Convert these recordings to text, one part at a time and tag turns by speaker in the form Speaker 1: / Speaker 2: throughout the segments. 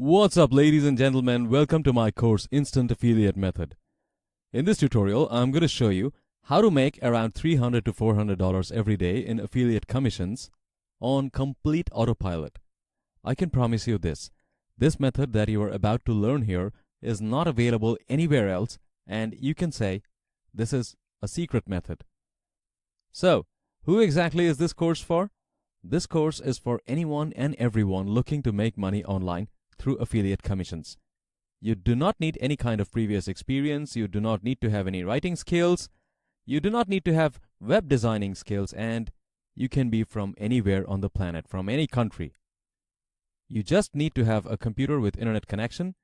Speaker 1: What's up, ladies and gentlemen? Welcome to my course Instant Affiliate Method. In this tutorial, I'm going to show you how to make around $300 to $400 every day in affiliate commissions on complete autopilot. I can promise you this method that you are about to learn here is not available anywhere else, and you can say this is a secret method. So, who exactly is this course for? This course is for anyone and everyone looking to make money online through affiliate commissions. You do not need any kind of previous experience, you do not need to have any writing skills, you do not need to have web designing skills, and you can be from anywhere on the planet, from any country. You just need to have a computer with internet connection,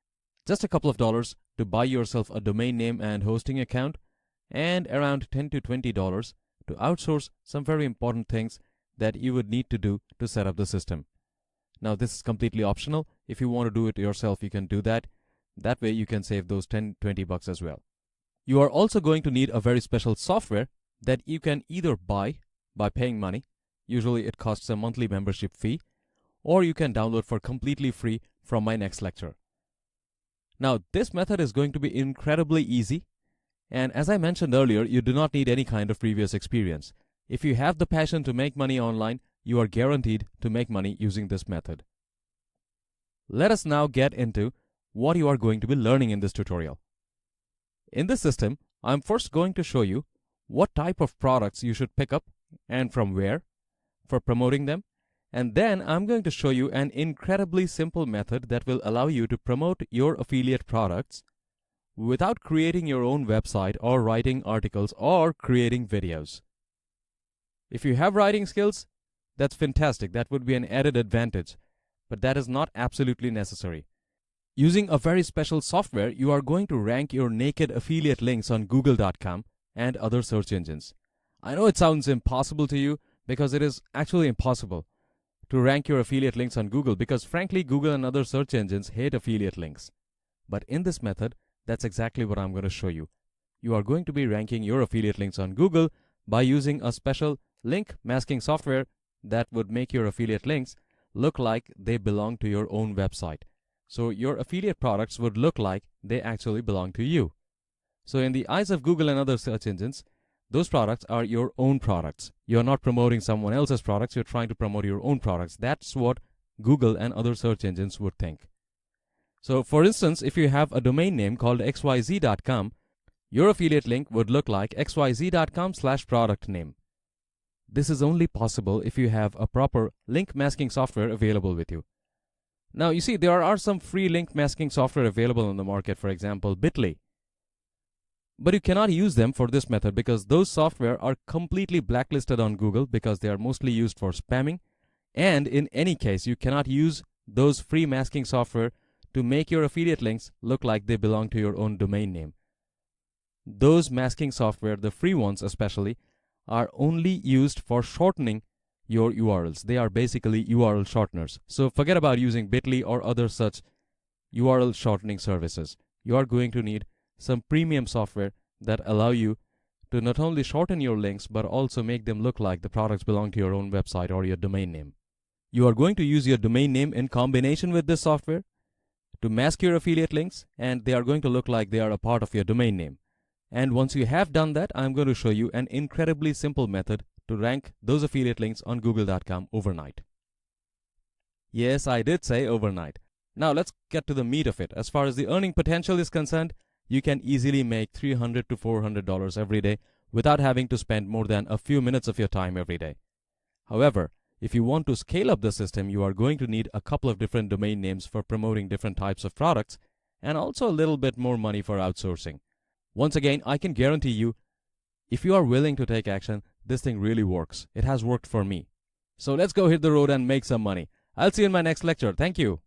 Speaker 1: just a couple of dollars to buy yourself a domain name and hosting account, and around $10 to $20 to outsource some very important things that you would need to do to set up the system. Now, this is completely optional. If you want to do it yourself, you can do that. That way you can save those $10-20 as well. You are also going to need a very special software that you can either buy by paying money, usually it costs a monthly membership fee, or you can download for completely free from my next lecture. Now, this method is going to be incredibly easy, and as I mentioned earlier, you do not need any kind of previous experience. If you have the passion to make money online, you are guaranteed to make money using this method. Let us now get into what you are going to be learning in this tutorial. In this system, I'm first going to show you what type of products you should pick up and from where for promoting them, and then I'm going to show you an incredibly simple method that will allow you to promote your affiliate products without creating your own website or writing articles or creating videos. If you have writing skills, that's fantastic. That would be an added advantage, but that is not absolutely necessary. Using a very special software, you are going to rank your naked affiliate links on Google.com and other search engines. I know it sounds impossible to you because it is actually impossible to rank your affiliate links on Google because frankly, Google and other search engines hate affiliate links. But in this method, that's exactly what I'm going to show you. You are going to be ranking your affiliate links on Google by using a special link masking software that would make your affiliate links look like they belong to your own website. So your affiliate products would look like they actually belong to you. So in the eyes of Google and other search engines, those products are your own products. You're not promoting someone else's products, you're trying to promote your own products. That's what Google and other search engines would think. So for instance, if you have a domain name called xyz.com, your affiliate link would look like xyz.com/product name. This is only possible if you have a proper link masking software available with you. Now, you see, there are some free link masking software available on the market, for example, Bitly. But you cannot use them for this method because those software are completely blacklisted on Google because they are mostly used for spamming. And in any case, you cannot use those free masking software to make your affiliate links look like they belong to your own domain name. Those masking software, the free ones especially, are only used for shortening your URLs. They are basically URL shorteners. So forget about using Bitly or other such URL shortening services. You are going to need some premium software that allow you to not only shorten your links but also make them look like the products belong to your own website or your domain name. You are going to use your domain name in combination with this software to mask your affiliate links, and they are going to look like they are a part of your domain name. And once you have done that, I'm going to show you an incredibly simple method to rank those affiliate links on Google.com overnight. Yes, I did say overnight. Now let's get to the meat of it. As far as the earning potential is concerned, you can easily make $300 to $400 every day without having to spend more than a few minutes of your time every day. However, if you want to scale up the system, you are going to need a couple of different domain names for promoting different types of products and also a little bit more money for outsourcing. Once again, I can guarantee you, if you are willing to take action, this thing really works. It has worked for me. So let's go hit the road and make some money. I'll see you in my next lecture. Thank you.